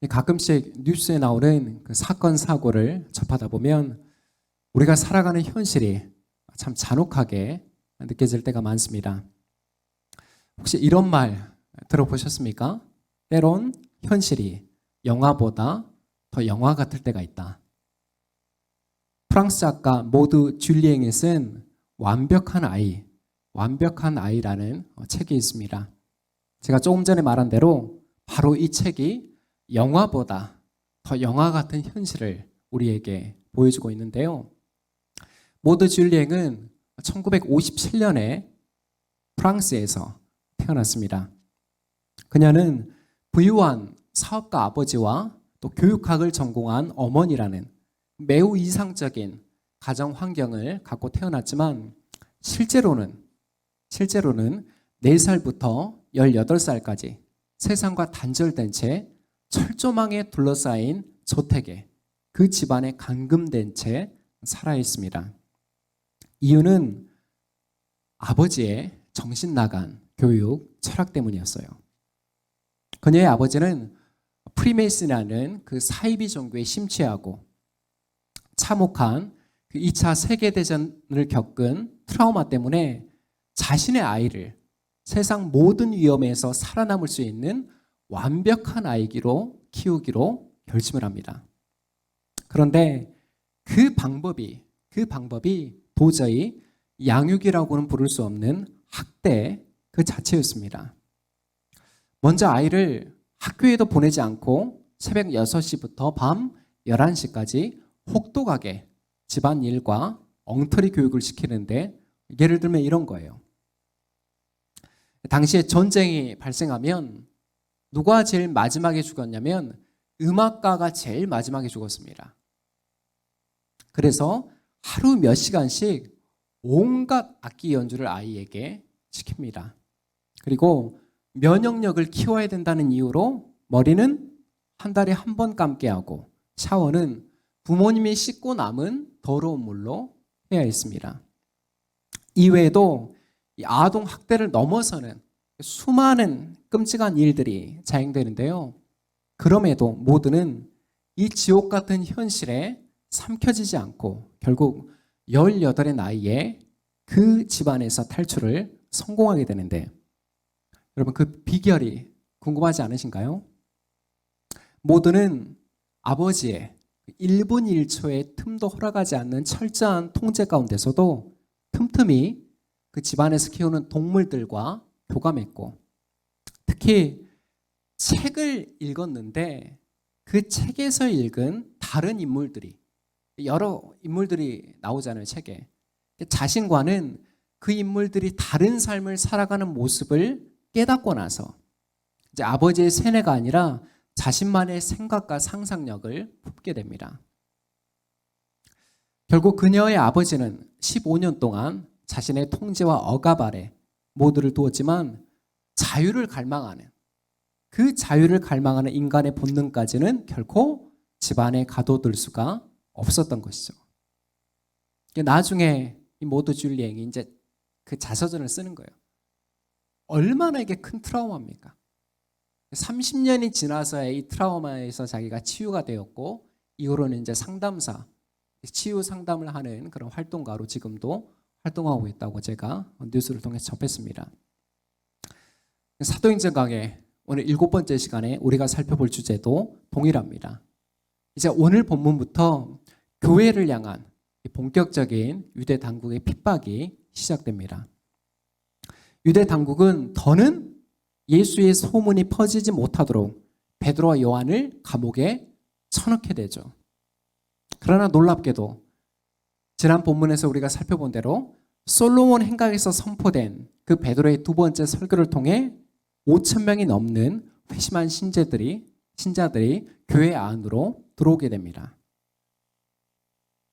가끔씩 뉴스에 나오는 그 사건, 사고를 접하다 보면 우리가 살아가는 현실이 참 잔혹하게 느껴질 때가 많습니다. 혹시 이런 말 들어보셨습니까? 때론 현실이 영화보다 더 영화 같을 때가 있다. 프랑스 작가 모드 줄리앵이 쓴 완벽한 아이라는 책이 있습니다. 제가 조금 전에 말한 대로 바로 이 책이 영화보다 더 영화 같은 현실을 우리에게 보여주고 있는데요. 모드 줄리앵은 1957년에 프랑스에서 태어났습니다. 그녀는 부유한 사업가 아버지와 또 교육학을 전공한 어머니라는 매우 이상적인 가정 환경을 갖고 태어났지만 실제로는 4살부터 18살까지 세상과 단절된 채 철조망에 둘러싸인 저택에 그 집안에 감금된 채 살아 있습니다. 이유는 아버지의 정신 나간 교육, 철학 때문이었어요. 그녀의 아버지는 프리메이슨이라는 그 사이비 종교에 심취하고 참혹한 그 2차 세계대전을 겪은 트라우마 때문에 자신의 아이를 세상 모든 위험에서 살아남을 수 있는 완벽한 아이로 키우기로 결심을 합니다. 그런데 그 방법이 도저히 양육이라고는 부를 수 없는 학대 그 자체였습니다. 먼저 아이를 학교에도 보내지 않고 새벽 6시부터 밤 11시까지 혹독하게 집안일과 엉터리 교육을 시키는데 예를 들면 이런 거예요. 당시에 전쟁이 발생하면 누가 제일 마지막에 죽었냐면 음악가가 제일 마지막에 죽었습니다. 그래서 하루 몇 시간씩 온갖 악기 연주를 아이에게 시킵니다. 그리고 면역력을 키워야 된다는 이유로 머리는 한 달에 한 번 감게 하고 샤워는 부모님이 씻고 남은 더러운 물로 해야 했습니다. 이외에도 이 아동 학대를 넘어서는 수많은 끔찍한 일들이 자행되는데요. 그럼에도 모두는 이 지옥 같은 현실에 삼켜지지 않고 결국 18의 나이에 그 집안에서 탈출을 성공하게 되는데 여러분 그 비결이 궁금하지 않으신가요? 모두는 아버지의 1분 1초의 틈도 허락하지 않는 철저한 통제 가운데서도 틈틈이 그 집안에서 키우는 동물들과 교감했고 특히 책을 읽었는데 그 책에서 읽은 다른 인물들이 여러 인물들이 나오잖아요, 책에. 자신과는 그 인물들이 다른 삶을 살아가는 모습을 깨닫고 나서 이제 아버지의 세뇌가 아니라 자신만의 생각과 상상력을 품게 됩니다. 결국 그녀의 아버지는 15년 동안 자신의 통제와 억압 아래 모두를 두었지만 자유를 갈망하는 인간의 본능까지는 결코 집안에 가둬둘 수가 없었던 것이죠. 나중에 이 모드 줄리앵이 이제 그 자서전을 쓰는 거예요. 얼마나 이게 큰 트라우마입니까? 30년이 지나서야 이 트라우마에서 자기가 치유가 되었고 이후로는 이제 상담사, 치유 상담을 하는 그런 활동가로 지금도 활동하고 있다고 제가 뉴스를 통해서 접했습니다. 사도행전 강의 오늘 7번째 시간에 우리가 살펴볼 주제도 동일합니다. 이제 오늘 본문부터 교회를 향한 본격적인 유대 당국의 핍박이 시작됩니다. 유대 당국은 더는 예수의 소문이 퍼지지 못하도록 베드로와 요한을 감옥에 쳐넣게 되죠. 그러나 놀랍게도 지난 본문에서 우리가 살펴본 대로 솔로몬 행각에서 선포된 그 베드로의 두 번째 설교를 통해 5,000명이 넘는 회심한 신자들이 교회 안으로 들어오게 됩니다.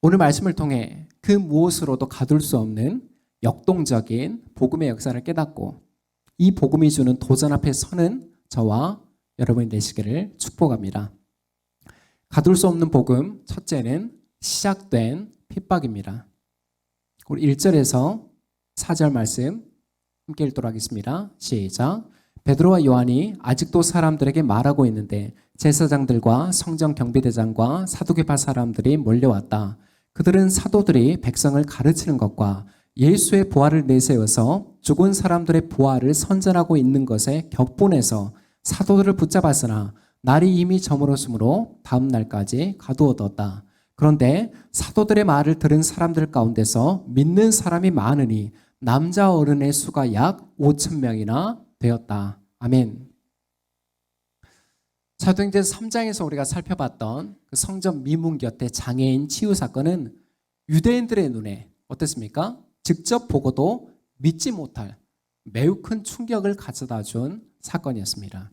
오늘 말씀을 통해 그 무엇으로도 가둘 수 없는 역동적인 복음의 역사를 깨닫고 이 복음이 주는 도전 앞에 서는 저와 여러분이 되시기를 축복합니다. 가둘 수 없는 복음, 첫째는 시작된 핍박입니다. 우리 1절에서 4절 말씀 함께 읽도록 하겠습니다. 시작. 베드로와 요한이 아직도 사람들에게 말하고 있는데 제사장들과 성전 경비대장과 사두개파 사람들이 몰려왔다. 그들은 사도들이 백성을 가르치는 것과 예수의 부활을 내세워서 죽은 사람들의 부활을 선전하고 있는 것에 격분해서 사도들을 붙잡았으나 날이 이미 저물었으므로 다음 날까지 가두어뒀다. 그런데 사도들의 말을 들은 사람들 가운데서 믿는 사람이 많으니 남자 어른의 수가 약 5천 명이나 되었다. 아멘. 사도행전 3장에서 우리가 살펴봤던 그 성전 미문 곁에 장애인 치유 사건은 유대인들의 눈에 어땠습니까? 직접 보고도 믿지 못할 매우 큰 충격을 가져다 준 사건이었습니다.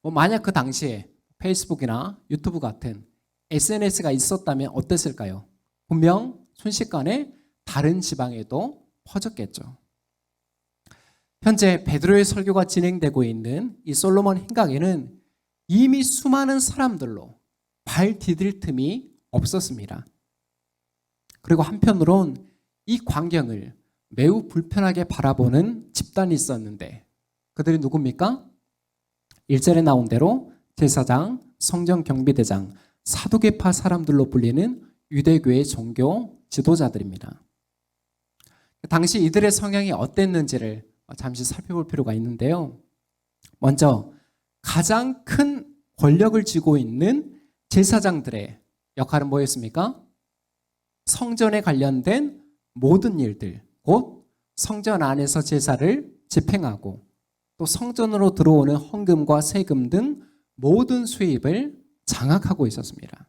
만약 그 당시에 페이스북이나 유튜브 같은 SNS가 있었다면 어땠을까요? 분명 순식간에 다른 지방에도 퍼졌겠죠. 현재 베드로의 설교가 진행되고 있는 이 솔로몬 행각에는 이미 수많은 사람들로 발 디딜 틈이 없었습니다. 그리고 한편으론 이 광경을 매우 불편하게 바라보는 집단이 있었는데 그들이 누굽니까? 1절에 나온 대로 제사장, 성전 경비대장, 사두개파 사람들로 불리는 유대교의 종교 지도자들입니다. 당시 이들의 성향이 어땠는지를 잠시 살펴볼 필요가 있는데요. 먼저 가장 큰 권력을 쥐고 있는 제사장들의 역할은 뭐였습니까? 성전에 관련된 모든 일들, 곧 성전 안에서 제사를 집행하고 또 성전으로 들어오는 헌금과 세금 등 모든 수입을 장악하고 있었습니다.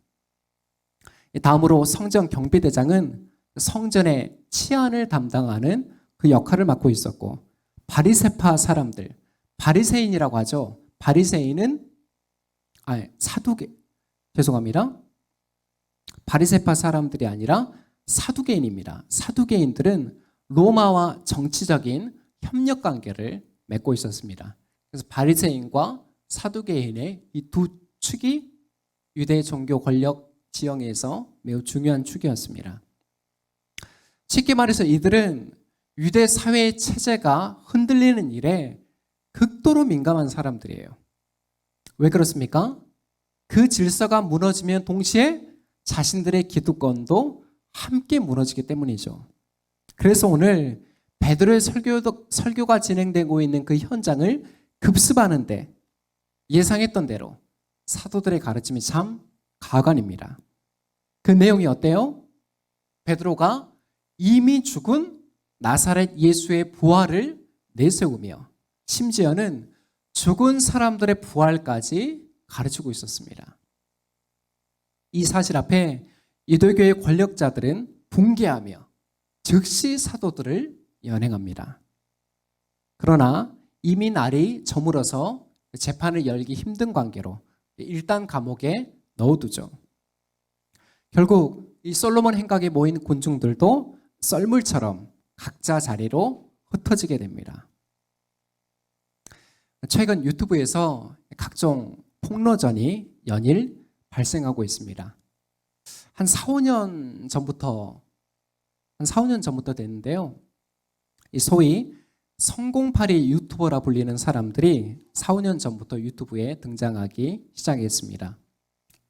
다음으로 성전 경비대장은 성전의 치안을 담당하는 그 역할을 맡고 있었고 바리새파 사람들, 바리새인이라고 하죠. 바리새인은 바리새파 사람들이 아니라 사두개인입니다. 사두개인들은 로마와 정치적인 협력 관계를 맺고 있었습니다. 그래서 바리새인과 사두개인의 이 두 축이 유대 종교 권력 지형에서 매우 중요한 축이었습니다. 쉽게 말해서 이들은 유대 사회의 체제가 흔들리는 일에 극도로 민감한 사람들이에요. 왜 그렇습니까? 그 질서가 무너지면 동시에 자신들의 기득권도 함께 무너지기 때문이죠. 그래서 오늘 베드로의 설교가 진행되고 있는 그 현장을 급습하는데 예상했던 대로 사도들의 가르침이 참 가관입니다. 그 내용이 어때요? 베드로가 이미 죽은 나사렛 예수의 부활을 내세우며 심지어는 죽은 사람들의 부활까지 가르치고 있었습니다. 이 사실 앞에 유대교의 권력자들은 붕괴하며 즉시 사도들을 연행합니다. 그러나 이미 날이 저물어서 재판을 열기 힘든 관계로 일단 감옥에 넣어두죠. 결국 이 솔로몬 행각에 모인 군중들도 썰물처럼 각자 자리로 흩어지게 됩니다. 최근 유튜브에서 각종 폭로전이 연일 발생하고 있습니다. 한 4, 5년 전부터 됐는데요. 이 소위 성공파리 유튜버라 불리는 사람들이 4, 5년 전부터 유튜브에 등장하기 시작했습니다.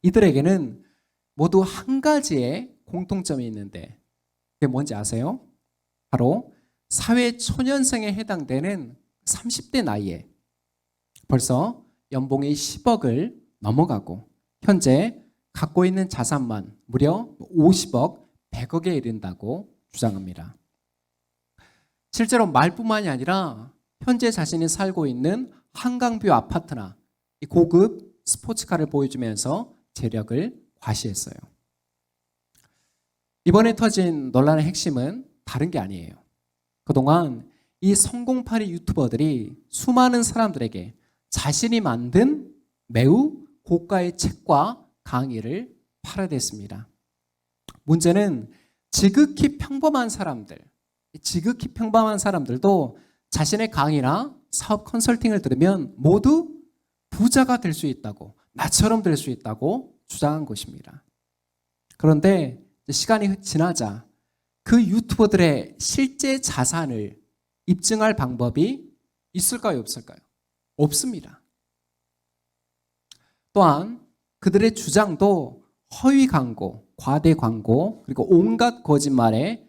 이들에게는 모두 한 가지의 공통점이 있는데 그게 뭔지 아세요? 바로 사회 초년생에 해당되는 30대 나이에 벌써 연봉이 10억을 넘어가고 현재 갖고 있는 자산만 무려 50억, 100억에 이른다고 주장합니다. 실제로 말뿐만이 아니라 현재 자신이 살고 있는 한강뷰 아파트나 이 고급 스포츠카를 보여주면서 재력을 과시했어요. 이번에 터진 논란의 핵심은 다른 게 아니에요. 그동안 이 성공파리 유튜버들이 수많은 사람들에게 자신이 만든 매우 고가의 책과 강의를 팔아댔습니다. 문제는 지극히 평범한 사람들도 자신의 강의나 사업 컨설팅을 들으면 모두 부자가 될 수 있다고, 나처럼 될 수 있다고 주장한 것입니다. 그런데 시간이 지나자 그 유튜버들의 실제 자산을 입증할 방법이 있을까요, 없을까요? 없습니다. 또한 그들의 주장도 허위 광고, 과대 광고, 그리고 온갖 거짓말에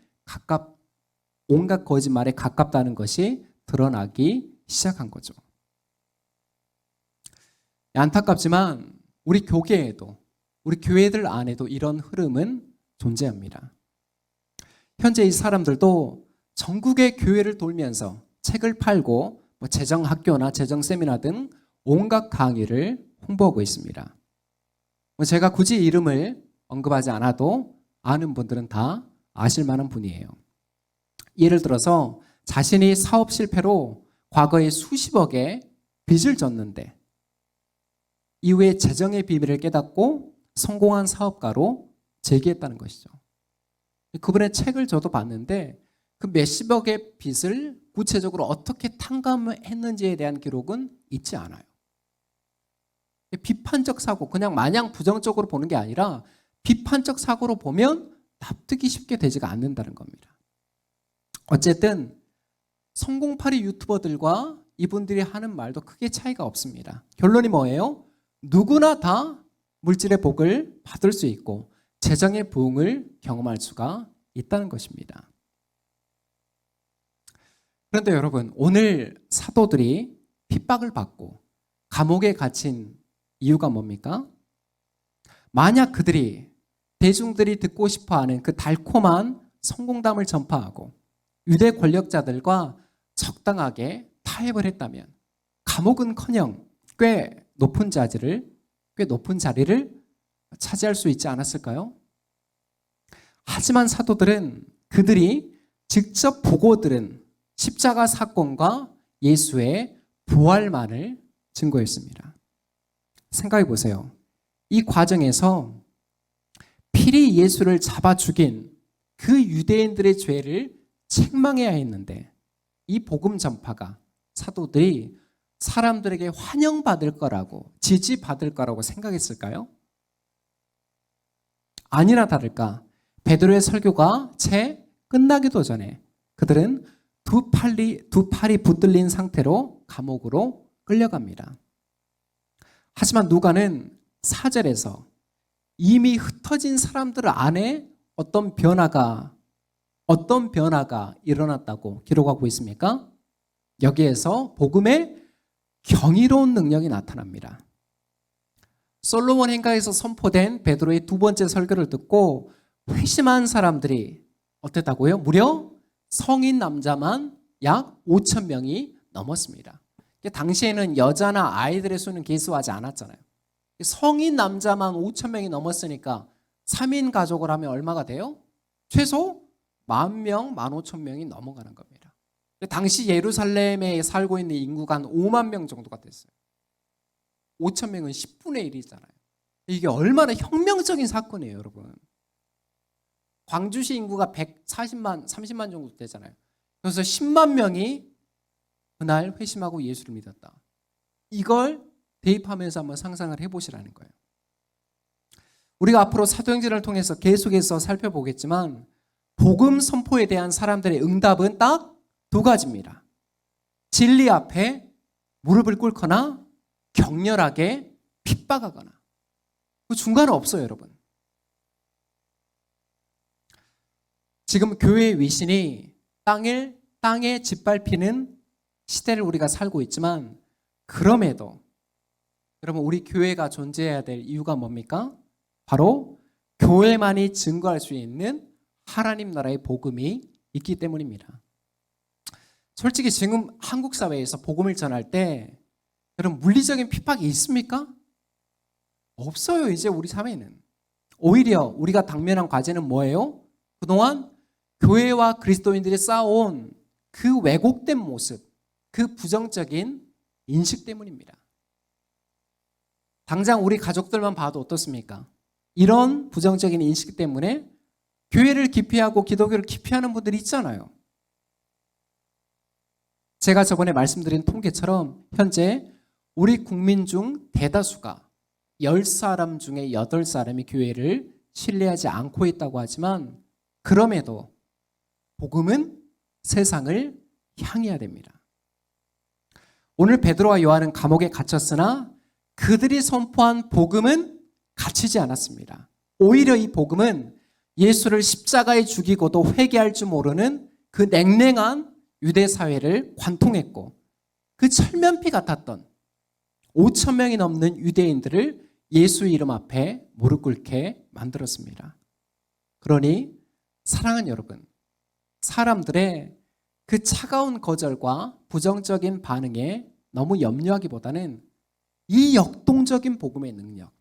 가깝다는 것이 드러나기 시작한 거죠. 안타깝지만 우리 교계에도, 우리 교회들 안에도 이런 흐름은 존재합니다. 현재 이 사람들도 전국의 교회를 돌면서 책을 팔고 재정학교나 재정세미나 등 온갖 강의를 홍보하고 있습니다. 제가 굳이 이름을 언급하지 않아도 아는 분들은 다 아실 만한 분이에요. 예를 들어서 자신이 사업 실패로 과거에 수십억의 빚을 졌는데 이후에 재정의 비밀을 깨닫고 성공한 사업가로 재기했다는 것이죠. 그분의 책을 저도 봤는데 그 몇십억의 빚을 구체적으로 어떻게 탕감했는지에 대한 기록은 있지 않아요. 비판적 사고, 그냥 마냥 부정적으로 보는 게 아니라 비판적 사고로 보면 납득이 쉽게 되지가 않는다는 겁니다. 어쨌든 성공파리 유튜버들과 이분들이 하는 말도 크게 차이가 없습니다. 결론이 뭐예요? 누구나 다 물질의 복을 받을 수 있고 재정의 부흥을 경험할 수가 있다는 것입니다. 그런데 여러분, 오늘 사도들이 핍박을 받고 감옥에 갇힌 이유가 뭡니까? 만약 그들이 대중들이 듣고 싶어하는 그 달콤한 성공담을 전파하고 유대 권력자들과 적당하게 타협을 했다면 감옥은커녕 꽤 높은 자리를 차지할 수 있지 않았을까요? 하지만 사도들은 그들이 직접 보고 들은 십자가 사건과 예수의 부활만을 증거했습니다. 생각해 보세요. 이 과정에서 필히 예수를 잡아 죽인 그 유대인들의 죄를 책망해야 했는데 이 복음 전파가 사도들이 사람들에게 환영받을 거라고, 지지받을 거라고 생각했을까요? 아니나 다를까 베드로의 설교가 채 끝나기도 전에 그들은 두 팔이 붙들린 상태로 감옥으로 끌려갑니다. 하지만 누가는 4절에서 이미 흩어진 사람들 안에 어떤 변화가 일어났다고 기록하고 있습니까? 여기에서 복음의 경이로운 능력이 나타납니다. 솔로몬 행가에서 선포된 베드로의 두 번째 설교를 듣고 회심한 사람들이 어땠다고요? 무려 성인 남자만 약 5천 명이 넘었습니다. 당시에는 여자나 아이들의 수는 계수하지 않았잖아요. 성인 남자만 5천 명이 넘었으니까 3인 가족을 하면 얼마가 돼요? 최소 10,000명, 15,000명이 넘어가는 겁니다. 당시 예루살렘에 살고 있는 인구가 한 5만 명 정도가 됐어요. 5천 명은 10분의 1이잖아요. 이게 얼마나 혁명적인 사건이에요, 여러분. 광주시 인구가 140만, 30만 정도 되잖아요. 그래서 10만 명이 그날 회심하고 예수를 믿었다. 이걸 대입하면서 한번 상상을 해보시라는 거예요. 우리가 앞으로 사도행전을 통해서 계속해서 살펴보겠지만 복음 선포에 대한 사람들의 응답은 딱 두 가지입니다. 진리 앞에 무릎을 꿇거나 격렬하게 핍박하거나. 그 중간은 없어요, 여러분. 지금 교회의 위신이 땅에 짓밟히는 시대를 우리가 살고 있지만 그럼에도 여러분 우리 교회가 존재해야 될 이유가 뭡니까? 바로 교회만이 증거할 수 있는 하나님 나라의 복음이 있기 때문입니다. 솔직히 지금 한국 사회에서 복음을 전할 때 여러분 물리적인 핍박이 있습니까? 없어요. 이제 우리 사회는. 오히려 우리가 당면한 과제는 뭐예요? 그동안 교회와 그리스도인들이 쌓아온 그 왜곡된 모습, 그 부정적인 인식 때문입니다. 당장 우리 가족들만 봐도 어떻습니까? 이런 부정적인 인식 때문에 교회를 기피하고 기독교를 기피하는 분들이 있잖아요. 제가 저번에 말씀드린 통계처럼 현재 우리 국민 중 대다수가 10사람 중에 8사람이 교회를 신뢰하지 않고 있다고 하지만 그럼에도 복음은 세상을 향해야 됩니다. 오늘 베드로와 요한은 감옥에 갇혔으나 그들이 선포한 복음은 갇히지 않았습니다. 오히려 이 복음은 예수를 십자가에 죽이고도 회개할 줄 모르는 그 냉랭한 유대 사회를 관통했고, 그 철면피 같았던 5천 명이 넘는 유대인들을 예수 이름 앞에 무릎 꿇게 만들었습니다. 그러니 사랑하는 여러분, 사람들의 그 차가운 거절과 부정적인 반응에 너무 염려하기보다는 이 역동적인 복음의 능력,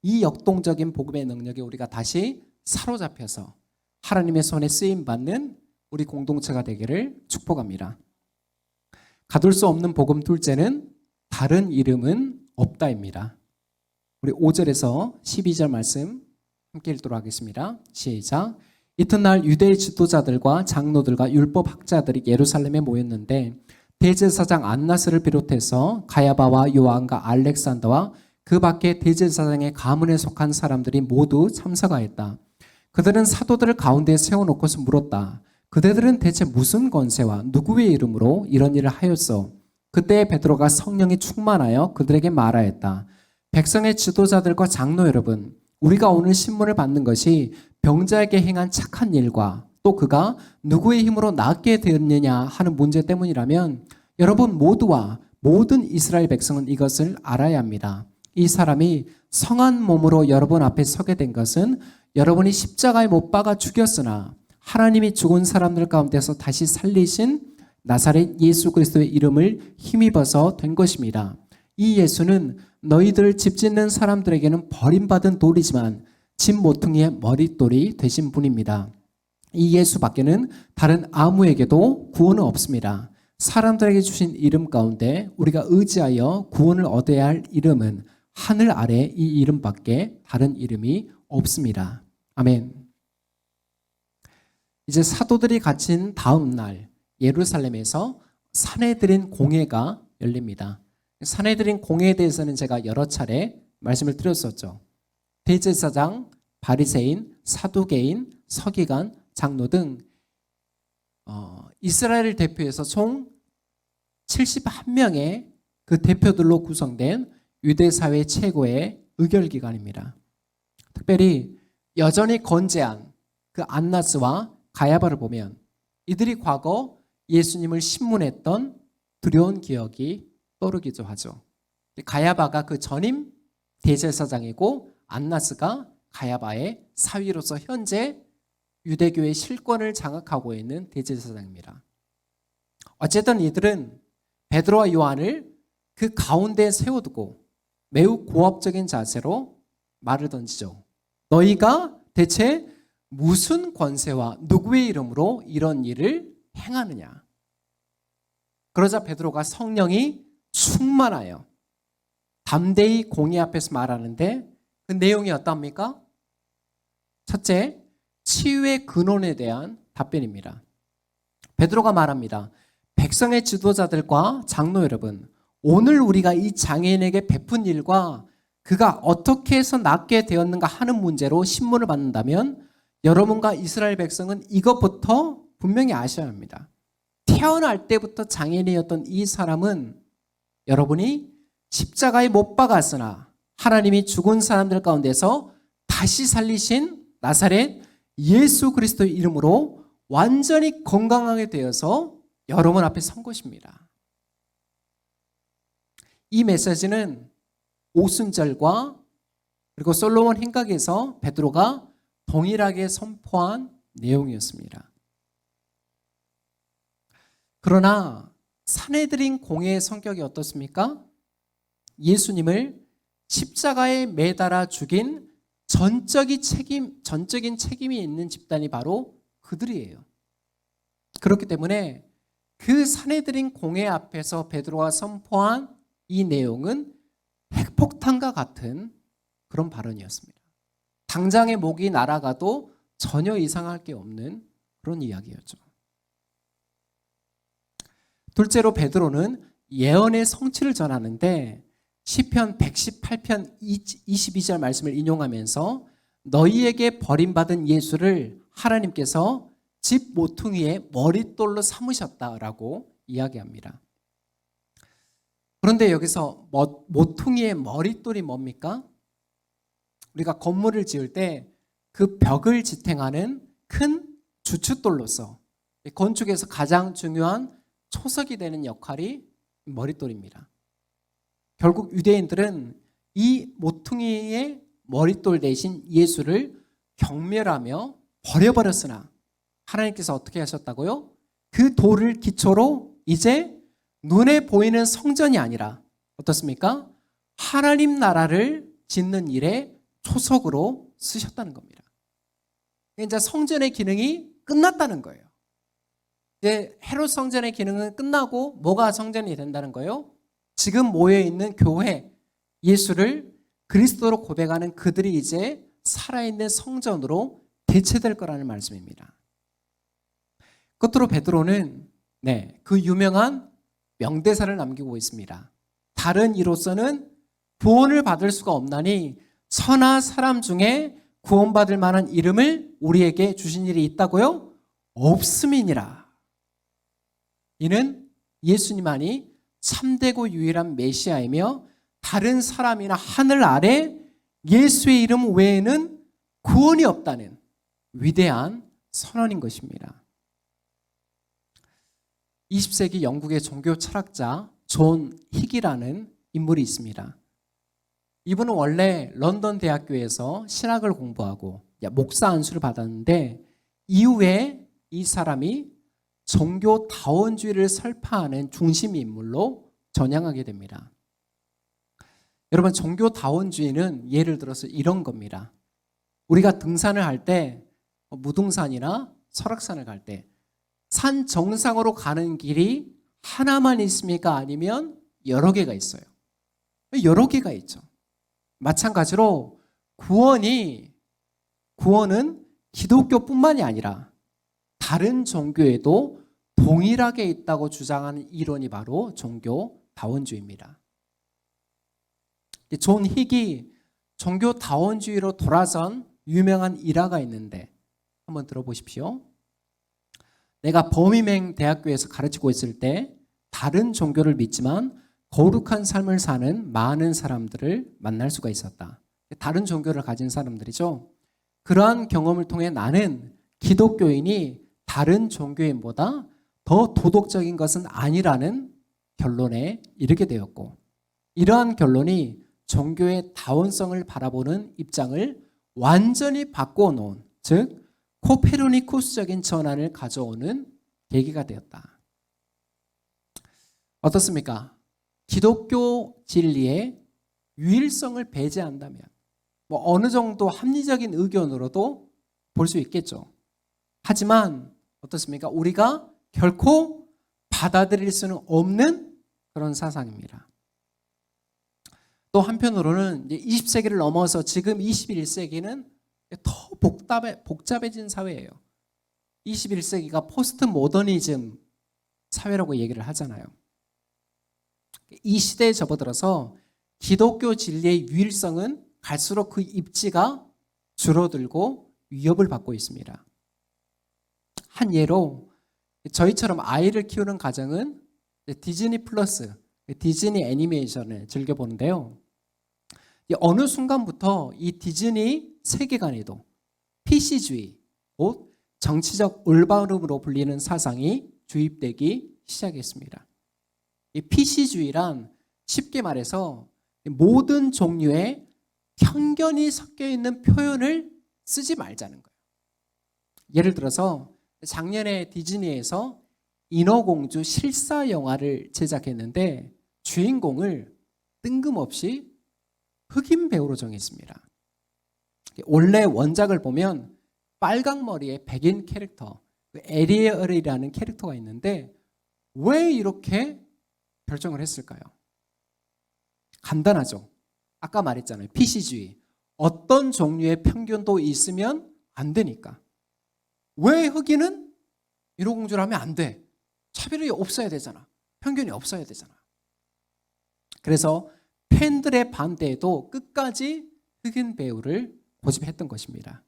이 역동적인 복음의 능력에 우리가 다시 사로잡혀서 하나님의 손에 쓰임받는 우리 공동체가 되기를 축복합니다. 가둘 수 없는 복음 둘째는 다른 이름은 없다입니다. 우리 5절에서 12절 말씀 함께 읽도록 하겠습니다. 시작. 이튿날 유대 지도자들과 장로들과 율법학자들이 예루살렘에 모였는데 대제사장 안나스를 비롯해서 가야바와 요한과 알렉산더와 그 밖에 대제사장의 가문에 속한 사람들이 모두 참석하였다. 그들은 사도들을 가운데에 세워놓고서 물었다. 그대들은 대체 무슨 권세와 누구의 이름으로 이런 일을 하였소? 그때 베드로가 성령이 충만하여 그들에게 말하였다. 백성의 지도자들과 장로 여러분, 우리가 오늘 신문을 받는 것이 병자에게 행한 착한 일과 또 그가 누구의 힘으로 낫게 되었느냐 하는 문제 때문이라면 여러분 모두와 모든 이스라엘 백성은 이것을 알아야 합니다. 이 사람이 성한 몸으로 여러분 앞에 서게 된 것은 여러분이 십자가에 못 박아 죽였으나 하나님이 죽은 사람들 가운데서 다시 살리신 나사렛 예수 그리스도의 이름을 힘입어서 된 것입니다. 이 예수는 너희들 집 짓는 사람들에게는 버림받은 돌이지만 집 모퉁이의 머릿돌이 되신 분입니다. 이 예수 밖에는 다른 아무에게도 구원은 없습니다. 사람들에게 주신 이름 가운데 우리가 의지하여 구원을 얻어야 할 이름은 하늘 아래 이 이름밖에 다른 이름이 없습니다. 아멘. 이제 사도들이 갇힌 다음 날 예루살렘에서 산헤드린 공회가 열립니다. 산헤드린 공회에 대해서는 제가 여러 차례 말씀을 드렸었죠. 대제사장, 바리새인, 사두개인, 서기관, 장로 등 이스라엘을 대표해서 총 71명의 그 대표들로 구성된 유대사회 최고의 의결기관입니다. 특별히 여전히 건재한 그 안나스와 가야바를 보면 이들이 과거 예수님을 신문했던 두려운 기억이 떠오르기도 하죠. 가야바가 그 전임 대제사장이고 안나스가 가야바의 사위로서 현재 유대교의 실권을 장악하고 있는 대제사장입니다. 어쨌든 이들은 베드로와 요한을 그 가운데에 세워두고 매우 고압적인 자세로 말을 던지죠. 너희가 대체 무슨 권세와 누구의 이름으로 이런 일을 행하느냐? 그러자 베드로가 성령이 충만하여 담대히 공회 앞에서 말하는데 그 내용이 어떠합니까? 첫째, 치유의 근원에 대한 답변입니다. 베드로가 말합니다. 백성의 지도자들과 장로 여러분, 오늘 우리가 이 장애인에게 베푼 일과 그가 어떻게 해서 낫게 되었는가 하는 문제로 신문을 받는다면 여러분과 이스라엘 백성은 이것부터 분명히 아셔야 합니다. 태어날 때부터 장애인이었던 이 사람은 여러분이 십자가에 못 박았으나 하나님이 죽은 사람들 가운데서 다시 살리신 나사렛 예수 그리스도의 이름으로 완전히 건강하게 되어서 여러분 앞에 선 것입니다. 이 메시지는 오순절과 그리고 솔로몬 행각에서 베드로가 동일하게 선포한 내용이었습니다. 그러나 산헤드린 공회의 성격이 어떻습니까? 예수님을 십자가에 매달아 죽인 전적인 책임이 있는 집단이 바로 그들이에요. 그렇기 때문에 그 산헤드린 공회 앞에서 베드로가 선포한 이 내용은 핵폭탄과 같은 그런 발언이었습니다. 당장의 목이 날아가도 전혀 이상할 게 없는 그런 이야기였죠. 둘째로 베드로는 예언의 성취를 전하는데 시편 118편 22절 말씀을 인용하면서 너희에게 버림받은 예수를 하나님께서 집 모퉁이의 머릿돌로 삼으셨다라고 이야기합니다. 그런데 여기서 모퉁이의 머릿돌이 뭡니까? 우리가 건물을 지을 때 그 벽을 지탱하는 큰 주춧돌로서 건축에서 가장 중요한 초석이 되는 역할이 머릿돌입니다. 결국 유대인들은 이 모퉁이의 머릿돌 대신 예수를 경멸하며 버려버렸으나 하나님께서 어떻게 하셨다고요? 그 돌을 기초로 이제 눈에 보이는 성전이 아니라 어떻습니까? 하나님 나라를 짓는 일에 초석으로 쓰셨다는 겁니다. 이제 성전의 기능이 끝났다는 거예요. 이제 헤롯 성전의 기능은 끝나고 뭐가 성전이 된다는 거예요? 지금 모여있는 교회, 예수를 그리스도로 고백하는 그들이 이제 살아있는 성전으로 대체될 거라는 말씀입니다. 끝으로 베드로는 그 유명한 명대사를 남기고 있습니다. 다른 이로서는 구원을 받을 수가 없나니 선한 사람 중에 구원받을 만한 이름을 우리에게 주신 일이 있다고요? 없음이니라. 이는 예수님만이 참되고 유일한 메시아이며 다른 사람이나 하늘 아래 예수의 이름 외에는 구원이 없다는 위대한 선언인 것입니다. 20세기 영국의 종교 철학자 존 힉이라는 인물이 있습니다. 이분은 원래 런던 대학교에서 신학을 공부하고 목사 안수를 받았는데 이후에 이 사람이 종교 다원주의를 설파하는 중심 인물로 전향하게 됩니다. 여러분, 종교 다원주의는 예를 들어서 이런 겁니다. 우리가 등산을 할 때 무등산이나 설악산을 갈 때 산 정상으로 가는 길이 하나만 있습니까? 아니면 여러 개가 있어요? 여러 개가 있죠. 마찬가지로 구원은 기독교뿐만이 아니라 다른 종교에도 동일하게 있다고 주장하는 이론이 바로 종교 다원주의입니다. 존 힉이 종교 다원주의로 돌아선 유명한 일화가 있는데 한번 들어보십시오. 내가 버밍엄 대학교에서 가르치고 있을 때 다른 종교를 믿지만 거룩한 삶을 사는 많은 사람들을 만날 수가 있었다. 다른 종교를 가진 사람들이죠. 그러한 경험을 통해 나는 기독교인이 다른 종교인보다 더 도덕적인 것은 아니라는 결론에 이르게 되었고, 이러한 결론이 종교의 다원성을 바라보는 입장을 완전히 바꾸어 놓은, 즉 코페르니쿠스적인 전환을 가져오는 계기가 되었다. 어떻습니까? 기독교 진리의 유일성을 배제한다면 어느 정도 합리적인 의견으로도 볼 수 있겠죠. 하지만 어떻습니까? 우리가 결코 받아들일 수는 없는 그런 사상입니다. 또 한편으로는 이제 20세기를 넘어서 지금 21세기는 더 복잡해진 사회예요. 21세기가 포스트 모더니즘 사회라고 얘기를 하잖아요. 이 시대에 접어들어서 기독교 진리의 유일성은 갈수록 그 입지가 줄어들고 위협을 받고 있습니다. 한 예로 저희처럼 아이를 키우는 가정은 디즈니 플러스, 디즈니 애니메이션을 즐겨보는데요. 어느 순간부터 이 디즈니 세계관에도 PC주의, 곧 정치적 올바름으로 불리는 사상이 주입되기 시작했습니다. 이 PC주의란 쉽게 말해서 모든 종류의 편견이 섞여 있는 표현을 쓰지 말자는 거예요. 예를 들어서 작년에 디즈니에서 인어공주 실사 영화를 제작했는데 주인공을 뜬금없이 흑인 배우로 정했습니다. 원래 원작을 보면 빨강머리의 백인 캐릭터 에리얼이라는 캐릭터가 있는데 왜 이렇게 결정을 했을까요? 간단하죠. 아까 말했잖아요. PC주의. 어떤 종류의 편견도 있으면 안 되니까. 왜 흑인은 인어공주를 하면 안 돼? 차별이 없어야 되잖아. 편견이 없어야 되잖아. 그래서 팬들의 반대에도 끝까지 흑인 배우를 고집했던 것입니다.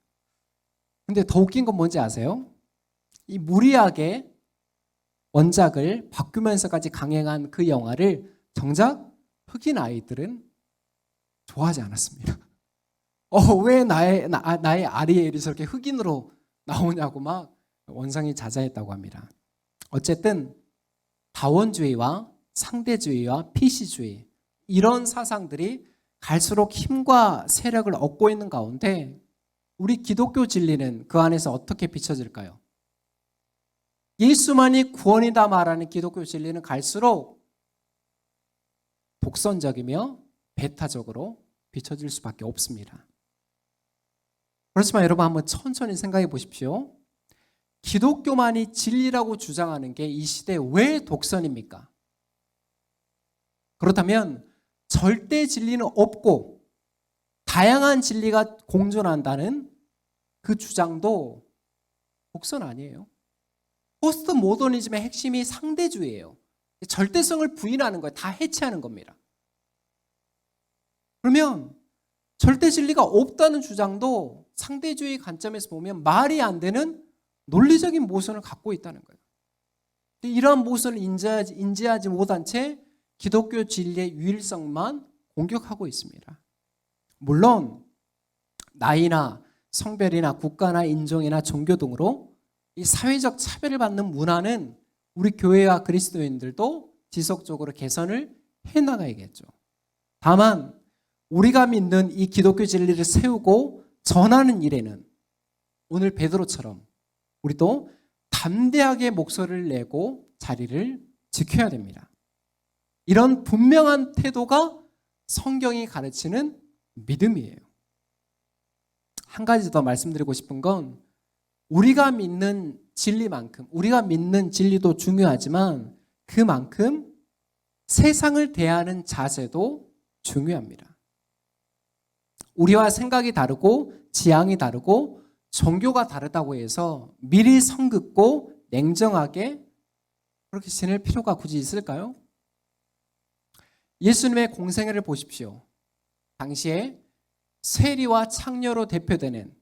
근데 더 웃긴 건 뭔지 아세요? 이 무리하게 원작을 바꾸면서까지 강행한 그 영화를 정작 흑인 아이들은 좋아하지 않았습니다. 왜 나의 아리엘이 저렇게 흑인으로 나오냐고 막 원성이 자자했다고 합니다. 어쨌든 다원주의와 상대주의와 피시주의 이런 사상들이 갈수록 힘과 세력을 얻고 있는 가운데 우리 기독교 진리는 그 안에서 어떻게 비춰질까요? 예수만이 구원이다 말하는 기독교 진리는 갈수록 독선적이며 배타적으로 비춰질 수밖에 없습니다. 그렇지만 여러분 한번 천천히 생각해 보십시오. 기독교만이 진리라고 주장하는 게 이 시대에 왜 독선입니까? 그렇다면 절대 진리는 없고 다양한 진리가 공존한다는 그 주장도 독선 아니에요. 포스트 모더니즘의 핵심이 상대주의예요. 절대성을 부인하는 거예요. 다 해체하는 겁니다. 그러면 절대 진리가 없다는 주장도 상대주의 관점에서 보면 말이 안 되는 논리적인 모순을 갖고 있다는 거예요. 이러한 모순을 인지하지 못한 채 기독교 진리의 유일성만 공격하고 있습니다. 물론 나이나 성별이나 국가나 인종이나 종교 등으로 이 사회적 차별을 받는 문화는 우리 교회와 그리스도인들도 지속적으로 개선을 해나가야겠죠. 다만 우리가 믿는 이 기독교 진리를 세우고 전하는 일에는 오늘 베드로처럼 우리도 담대하게 목소리를 내고 자리를 지켜야 됩니다. 이런 분명한 태도가 성경이 가르치는 믿음이에요. 한 가지 더 말씀드리고 싶은 건 우리가 믿는 진리만큼 우리가 믿는 진리도 중요하지만 그만큼 세상을 대하는 자세도 중요합니다. 우리와 생각이 다르고 지향이 다르고 종교가 다르다고 해서 미리 성긋고 냉정하게 그렇게 지낼 필요가 굳이 있을까요? 예수님의 공생애를 보십시오. 당시에 세리와 창녀로 대표되는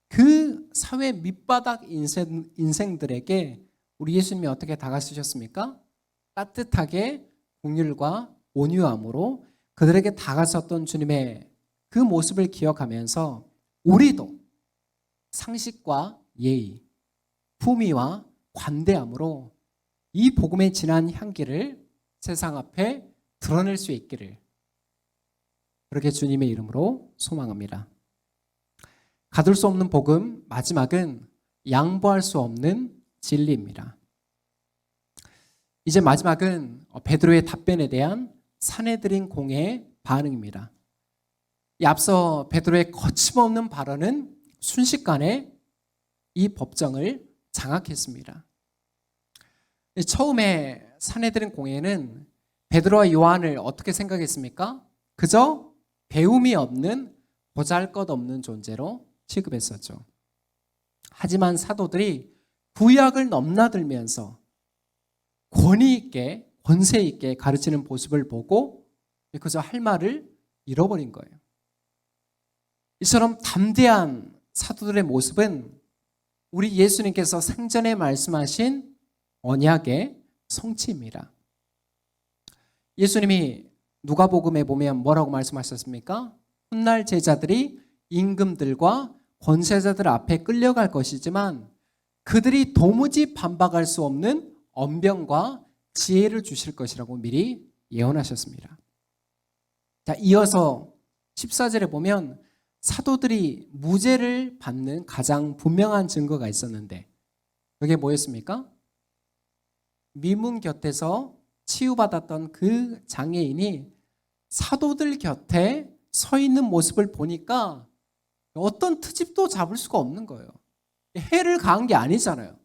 그 사회 밑바닥 인생들에게 우리 예수님이 어떻게 다가서셨습니까? 따뜻하게 긍휼과 온유함으로 그들에게 다가섰던 주님의 그 모습을 기억하면서 우리도 상식과 예의, 품위와 관대함으로 이 복음의 진한 향기를 세상 앞에 드러낼 수 있기를 그렇게 주님의 이름으로 소망합니다. 가둘 수 없는 복음, 마지막은 양보할 수 없는 진리입니다. 이제 마지막은 베드로의 답변에 대한 사내들인 공회의 반응입니다. 이 앞서 베드로의 거침없는 발언은 순식간에 이 법정을 장악했습니다. 처음에 사내들인 공회는 베드로와 요한을 어떻게 생각했습니까? 그저 배움이 없는 보잘것없는 존재로 취급했었죠. 하지만 사도들이 구약을 넘나들면서 권위 있게 권세 있게 가르치는 모습을 보고 그저 할 말을 잃어버린 거예요. 이처럼 담대한 사도들의 모습은 우리 예수님께서 생전에 말씀하신 언약의 성취입니다. 예수님이 누가복음에 보면 뭐라고 말씀하셨습니까? 훗날 제자들이 임금들과 권세자들 앞에 끌려갈 것이지만 그들이 도무지 반박할 수 없는 언변과 지혜를 주실 것이라고 미리 예언하셨습니다. 자, 이어서 14절에 보면 사도들이 무죄를 받는 가장 분명한 증거가 있었는데 그게 뭐였습니까? 미문 곁에서 치유받았던 그 장애인이 사도들 곁에 서 있는 모습을 보니까 어떤 트집도 잡을 수가 없는 거예요. 해를 가한 게 아니잖아요.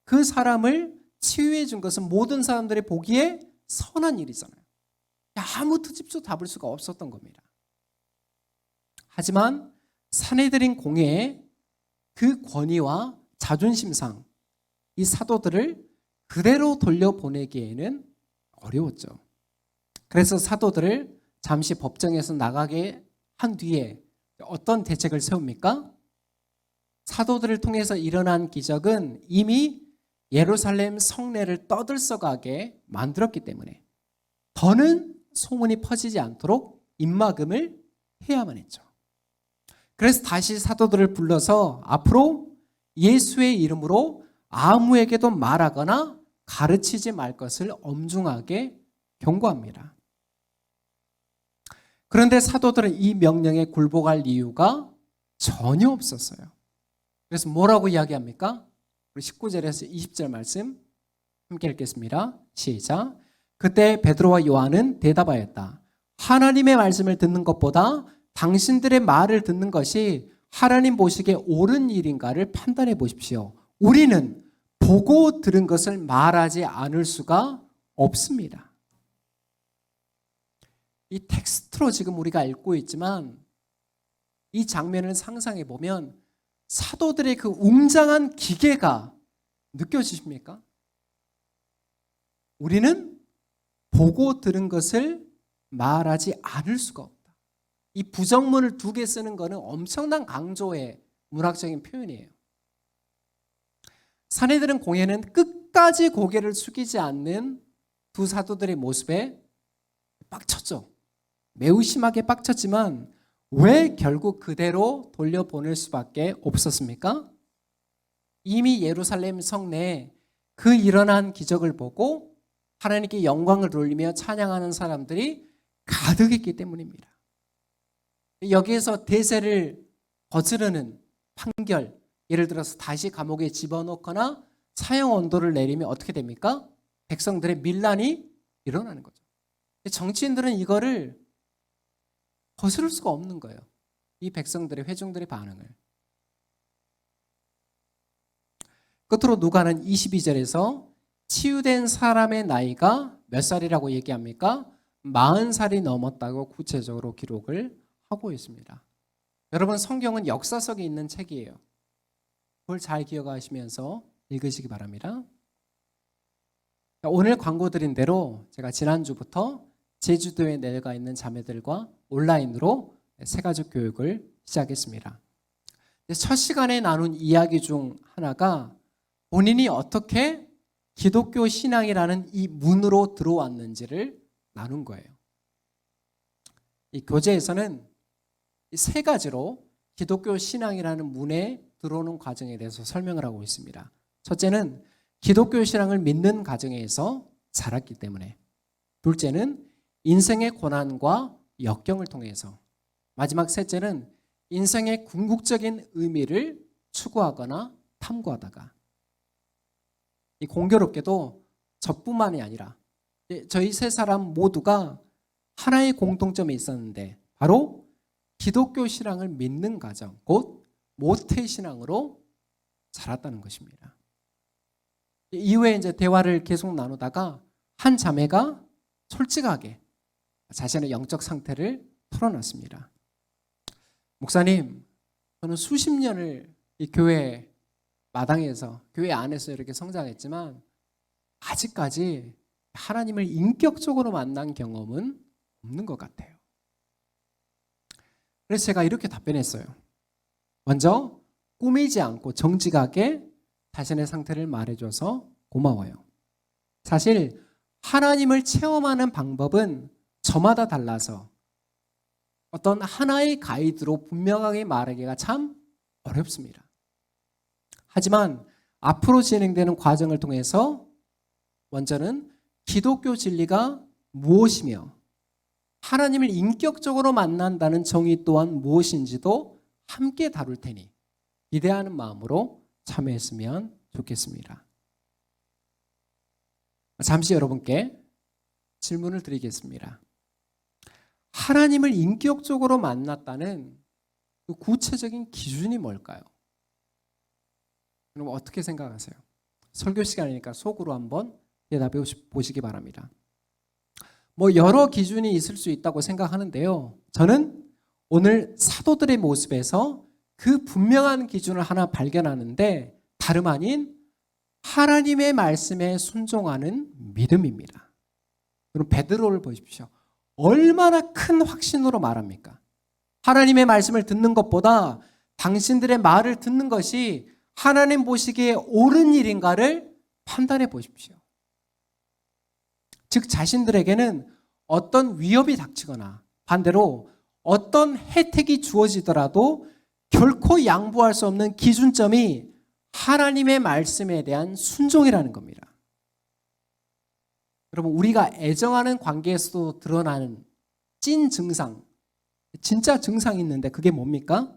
그 사람을 치유해 준 것은 모든 사람들이 보기에 선한 일이잖아요. 아무 트집도 잡을 수가 없었던 겁니다. 하지만 사내들인 공회에 그 권위와 자존심상 이 사도들을 그대로 돌려보내기에는 어려웠죠. 그래서 사도들을 잠시 법정에서 나가게 한 뒤에 어떤 대책을 세웁니까? 사도들을 통해서 일어난 기적은 이미 예루살렘 성내를 떠들썩하게 만들었기 때문에 더는 소문이 퍼지지 않도록 입막음을 해야만 했죠. 그래서 다시 사도들을 불러서 앞으로 예수의 이름으로 아무에게도 말하거나 가르치지 말 것을 엄중하게 경고합니다. 그런데 사도들은 이 명령에 굴복할 이유가 전혀 없었어요. 그래서 뭐라고 이야기합니까? 우리 19절에서 20절 말씀 함께 읽겠습니다. 시작. 그때 베드로와 요한은 대답하였다. 하나님의 말씀을 듣는 것보다 당신들의 말을 듣는 것이 하나님 보시기에 옳은 일인가를 판단해 보십시오. 우리는 보고 들은 것을 말하지 않을 수가 없습니다. 이 텍스트로 지금 우리가 읽고 있지만 이 장면을 상상해 보면 사도들의 그 웅장한 기계가 느껴지십니까? 우리는 보고 들은 것을 말하지 않을 수가 없다. 이 부정문을 2개 쓰는 것은 엄청난 강조의 문학적인 표현이에요. 사내들은 공회는 끝까지 고개를 숙이지 않는 두 사도들의 모습에 빡쳤죠. 매우 심하게 빡쳤지만 왜 결국 그대로 돌려보낼 수밖에 없었습니까? 이미 예루살렘 성내에 그 일어난 기적을 보고 하나님께 영광을 돌리며 찬양하는 사람들이 가득했기 때문입니다. 여기에서 대세를 거스르는 판결, 예를 들어서 다시 감옥에 집어넣거나 사형 언도를 내리면 어떻게 됩니까? 백성들의 밀란이 일어나는 거죠. 정치인들은 이거를 거스를 수가 없는 거예요. 이 백성들의 회중들의 반응을. 끝으로 누가는 22절에서 치유된 사람의 나이가 몇 살이라고 얘기합니까? 40살이 넘었다고 구체적으로 기록을 하고 있습니다. 여러분, 성경은 역사석에 있는 책이에요. 그걸 잘 기억하시면서 읽으시기 바랍니다. 오늘 광고 드린 대로 제가 지난주부터 제주도에 내려가 있는 자매들과 온라인으로 새가족 교육을 시작했습니다. 첫 시간에 나눈 이야기 중 하나가 본인이 어떻게 기독교 신앙이라는 이 문으로 들어왔는지를 나눈 거예요. 이 교재에서는 이 3가지로 기독교 신앙이라는 문에 들어오는 과정에 대해서 설명을 하고 있습니다. 첫째는 기독교 신앙을 믿는 가정에서 자랐기 때문에, 둘째는 인생의 고난과 역경을 통해서, 마지막 셋째는 인생의 궁극적인 의미를 추구하거나 탐구하다가. 이 공교롭게도 저뿐만이 아니라 저희 3사람 모두가 하나의 공통점이 있었는데 바로 기독교 신앙을 믿는 가정, 곧 모태신앙으로 자랐다는 것입니다. 이후에 이제 대화를 계속 나누다가 한 자매가 솔직하게 자신의 영적 상태를 털어놨습니다. 목사님, 저는 수십 년을 이 교회 마당에서, 교회 안에서 이렇게 성장했지만 아직까지 하나님을 인격적으로 만난 경험은 없는 것 같아요. 그래서 제가 이렇게 답변했어요. 먼저 꾸미지 않고 정직하게 자신의 상태를 말해줘서 고마워요. 사실 하나님을 체험하는 방법은 저마다 달라서 어떤 하나의 가이드로 분명하게 말하기가 참 어렵습니다. 하지만 앞으로 진행되는 과정을 통해서 먼저는 기독교 진리가 무엇이며 하나님을 인격적으로 만난다는 정의 또한 무엇인지도 함께 다룰 테니 기대하는 마음으로 참여했으면 좋겠습니다. 잠시 여러분께 질문을 드리겠습니다. 하나님을 인격적으로 만났다는 그 구체적인 기준이 뭘까요? 여러분 어떻게 생각하세요? 설교 시간이니까 속으로 한번 대답해 보시기 바랍니다. 여러 기준이 있을 수 있다고 생각하는데요. 저는 오늘 사도들의 모습에서 그 분명한 기준을 하나 발견하는데 다름 아닌 하나님의 말씀에 순종하는 믿음입니다. 그럼 베드로를 보십시오. 얼마나 큰 확신으로 말합니까? 하나님의 말씀을 듣는 것보다 당신들의 말을 듣는 것이 하나님 보시기에 옳은 일인가를 판단해 보십시오. 즉 자신들에게는 어떤 위협이 닥치거나 반대로 어떤 혜택이 주어지더라도 결코 양보할 수 없는 기준점이 하나님의 말씀에 대한 순종이라는 겁니다. 여러분, 우리가 애정하는 관계에서도 드러나는 찐 증상, 진짜 증상이 있는데 그게 뭡니까?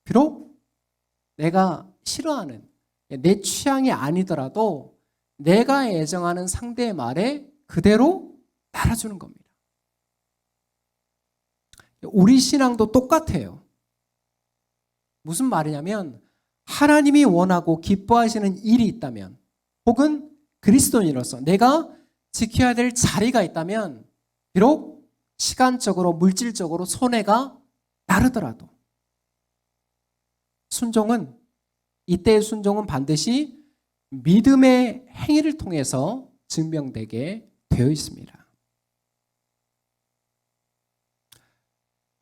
비록 내가 싫어하는, 내 취향이 아니더라도 내가 애정하는 상대의 말에 그대로 따라주는 겁니다. 우리 신앙도 똑같아요. 무슨 말이냐면 하나님이 원하고 기뻐하시는 일이 있다면 혹은 그리스도인으로서 내가 지켜야 될 자리가 있다면 비록 시간적으로 물질적으로 손해가 나르더라도 순종은 이때의 순종은 반드시 믿음의 행위를 통해서 증명되게 되어 있습니다.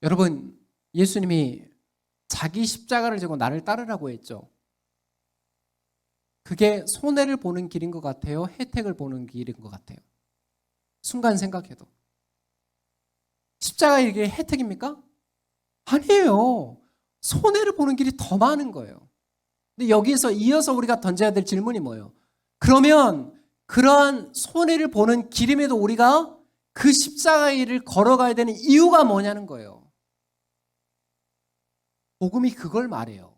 여러분, 예수님이 자기 십자가를 지고 나를 따르라고 했죠. 그게 손해를 보는 길인 것 같아요? 혜택을 보는 길인 것 같아요? 순간 생각해도. 십자가 이게 혜택입니까? 아니에요. 손해를 보는 길이 더 많은 거예요. 근데 여기서 이어서 우리가 던져야 될 질문이 뭐예요? 그러면 그러한 손해를 보는 길임에도 우리가 그 십자가의 길을 걸어가야 되는 이유가 뭐냐는 거예요. 복음이 그걸 말해요.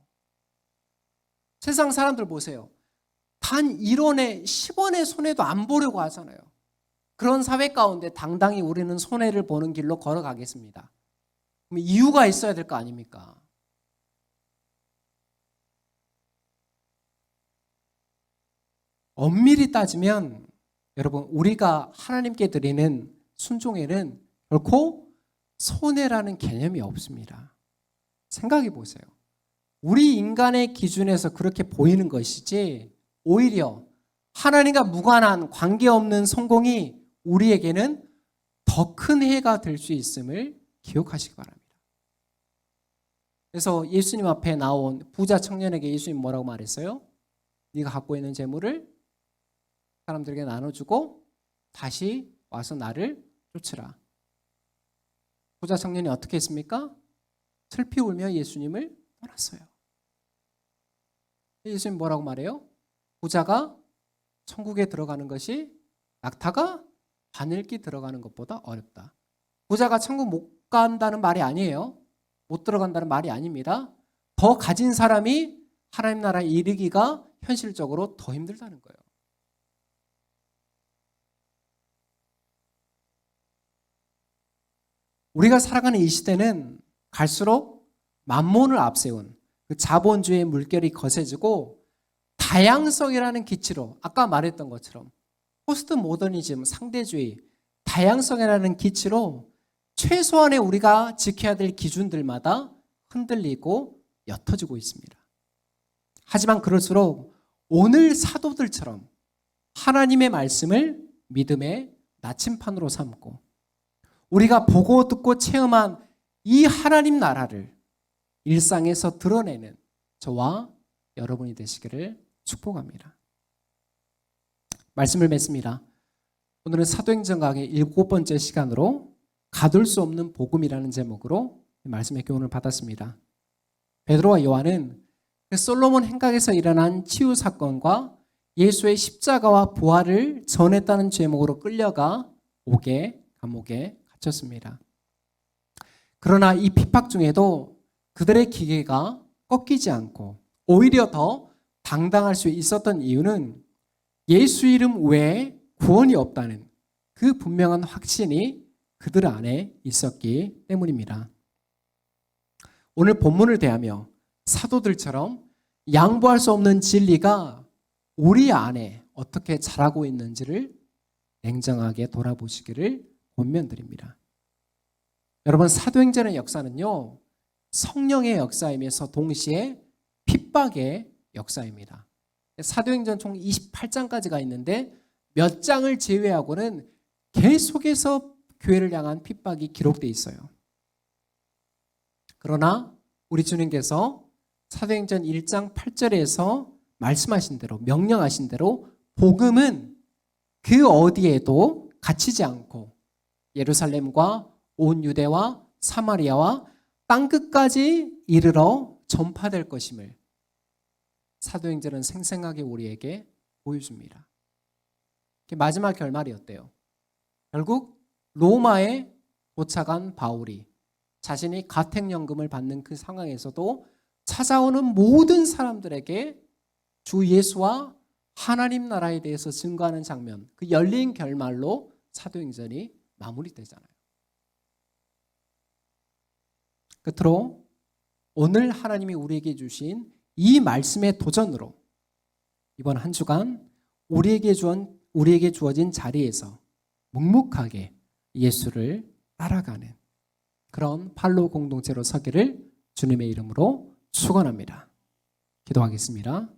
세상 사람들 보세요. 단 1원에 10원의 손해도 안 보려고 하잖아요. 그런 사회 가운데 당당히 우리는 손해를 보는 길로 걸어가겠습니다. 그럼 이유가 있어야 될 거 아닙니까? 엄밀히 따지면 여러분, 우리가 하나님께 드리는 순종에는 결코 손해라는 개념이 없습니다. 생각해 보세요. 우리 인간의 기준에서 그렇게 보이는 것이지 오히려 하나님과 무관한 관계없는 성공이 우리에게는 더 큰 해가 될 수 있음을 기억하시기 바랍니다. 그래서 예수님 앞에 나온 부자 청년에게 예수님 뭐라고 말했어요? 네가 갖고 있는 재물을 사람들에게 나눠주고 다시 와서 나를 쫓으라. 부자 청년이 어떻게 했습니까? 슬피 울며 예수님을 떠났어요. 예수님 뭐라고 말해요? 부자가 천국에 들어가는 것이 낙타가 바늘기 들어가는 것보다 어렵다. 부자가 천국 못 간다는 말이 아니에요. 못 들어간다는 말이 아닙니다. 더 가진 사람이 하나님 나라에 이르기가 현실적으로 더 힘들다는 거예요. 우리가 살아가는 이 시대는 갈수록 만몬을 앞세운 그 자본주의의 물결이 거세지고 다양성이라는 기치로 아까 말했던 것처럼 포스트 모더니즘, 상대주의, 다양성이라는 기치로 최소한의 우리가 지켜야 될 기준들마다 흔들리고 옅어지고 있습니다. 하지만 그럴수록 오늘 사도들처럼 하나님의 말씀을 믿음의 나침판으로 삼고 우리가 보고 듣고 체험한 이 하나님 나라를 일상에서 드러내는 저와 여러분이 되시기를 축복합니다. 말씀을 맺습니다. 오늘은 사도행전 강의 7번째 시간으로 가둘 수 없는 복음이라는 제목으로 말씀의 교훈을 받았습니다. 베드로와 요한은 솔로몬 행각에서 일어난 치유 사건과 예수의 십자가와 부활을 전했다는 제목으로 끌려가 감옥에 갇혔습니다. 그러나 이 핍박 중에도 그들의 기계가 꺾이지 않고 오히려 더 당당할 수 있었던 이유는 예수 이름 외에 구원이 없다는 그 분명한 확신이 그들 안에 있었기 때문입니다. 오늘 본문을 대하며 사도들처럼 양보할 수 없는 진리가 우리 안에 어떻게 자라고 있는지를 냉정하게 돌아보시기를 권면드립니다. 여러분, 사도행전의 역사는요, 성령의 역사이면서 동시에 핍박의 역사입니다. 사도행전 총 28장까지가 있는데 몇 장을 제외하고는 계속해서 교회를 향한 핍박이 기록되어 있어요. 그러나 우리 주님께서 사도행전 1장 8절에서 말씀하신 대로, 명령하신 대로 복음은 그 어디에도 갇히지 않고 예루살렘과 온 유대와 사마리아와 땅끝까지 이르러 전파될 것임을 사도행전은 생생하게 우리에게 보여줍니다. 마지막 결말이 어때요? 결국 로마에 도착한 바울이 자신이 가택연금을 받는 그 상황에서도 찾아오는 모든 사람들에게 주 예수와 하나님 나라에 대해서 증거하는 장면, 그 열린 결말로 사도행전이 마무리되잖아요. 끝으로 오늘 하나님이 우리에게 주신 이 말씀의 도전으로 이번 한 주간 우리에게 주어진 자리에서 묵묵하게 예수를 따라가는 그런 팔로 공동체로 서기를 주님의 이름으로 축원합니다. 기도하겠습니다.